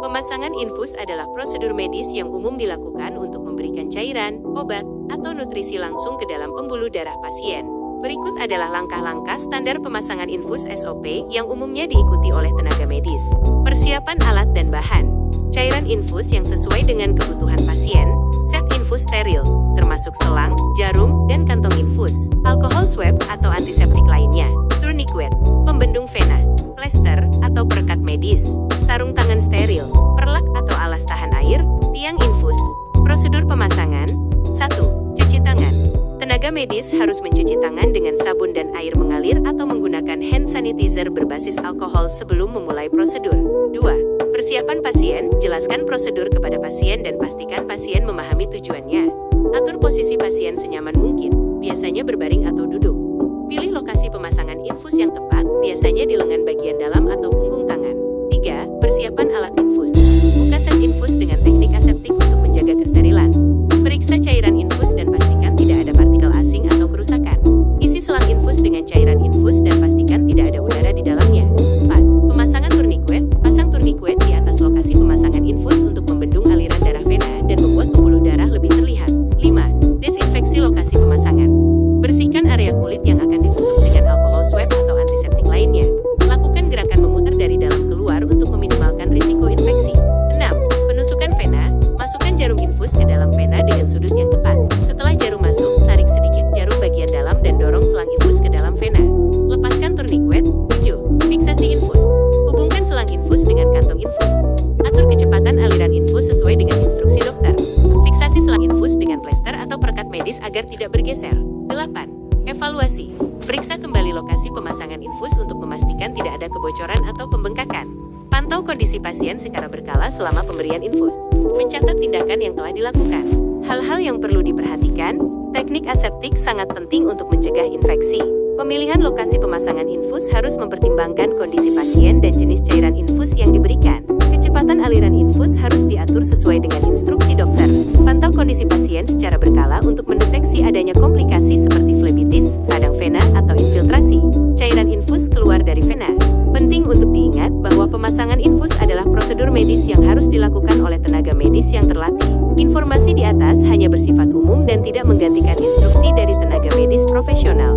Pemasangan infus adalah prosedur medis yang umum dilakukan untuk memberikan cairan, obat, atau nutrisi langsung ke dalam pembuluh darah pasien. Berikut adalah langkah-langkah standar pemasangan infus SOP yang umumnya diikuti oleh tenaga medis. Persiapan alat dan bahan. Cairan infus yang sesuai dengan kebutuhan pasien. Set infus steril, termasuk selang, jarum, dan kantong infus. Alkohol swab atau antiseptik lainnya. Tourniquet, pembendung vena. Plester atau perekat medis. Sarung tangan steril, perlak atau alas tahan air, tiang infus. Prosedur pemasangan. 1. Cuci tangan. Tenaga medis harus mencuci tangan dengan sabun dan air mengalir atau menggunakan hand sanitizer berbasis alkohol sebelum memulai prosedur. 2. Persiapan pasien, jelaskan prosedur kepada pasien dan pastikan pasien memahami tujuannya. Atur posisi pasien senyaman mungkin, biasanya berbaring atau duduk. Pilih lokasi pemasangan infus yang tepat, biasanya di lengan bagian dalam atau punggung tangan. 3. Persiapan alat infus. Buka set infus dengan teknik aseptik untuk menjaga kesterilan. Periksa cairan infus dan pastikan tidak ada partikel asing atau kerusakan. Isi selang infus dengan cairan infus dan pastikan tidak ada udara di dalamnya. 4. Pemasangan tourniquet. Pasang tourniquet di atas lokasi pemasangan infus untuk membendung aliran darah vena dan membuat pembuluh darah lebih terlihat. 5. Desinfeksi lokasi pemasangan. Bersihkan area kulit yang akan ditusuk dengan alkohol swab atau antiseptik lainnya. Lakukan gerakan memutar dari dalam keluar untuk meminimalkan risiko infeksi. 6. Penusukan vena. Masukkan jarum infus ke dalam vena dengan sudut yang tepat. Setelah jarum masuk, tarik sedikit jarum bagian dalam dan dorong selang infus ke dalam vena. Lepaskan tourniquet. 7. Fiksasi infus. Hubungkan selang infus dengan kantong infus. Atur kecepatan aliran infus sesuai dengan instruksi dokter. Fiksasi selang infus dengan plester atau perekat medis agar tidak bergeser. 8. Evaluasi. Periksa kembali lokasi pemasangan infus untuk memastikan tidak ada kebocoran atau pembengkakan. Pantau kondisi pasien secara berkala selama pemberian infus. Mencatat tindakan yang telah dilakukan. Hal-hal yang perlu diperhatikan, teknik aseptik sangat penting untuk mencegah infeksi. Pemilihan lokasi pemasangan infus harus mempertimbangkan kondisi pasien dan jenis cairan infus yang diberikan. Kecepatan aliran infus harus diatur sesuai dengan instruksi dokter. Pantau kondisi pasien secara berkala untuk mendeteksi adanya komplikasi seperti flebitis, radang vena, atau infiltrasi. Cairan infus keluar dari vena. Penting untuk diingat bahwa pemasangan infus adalah prosedur medis yang harus dilakukan oleh tenaga medis yang terlatih. Informasi di atas hanya bersifat umum dan tidak menggantikan instruksi dari tenaga medis profesional.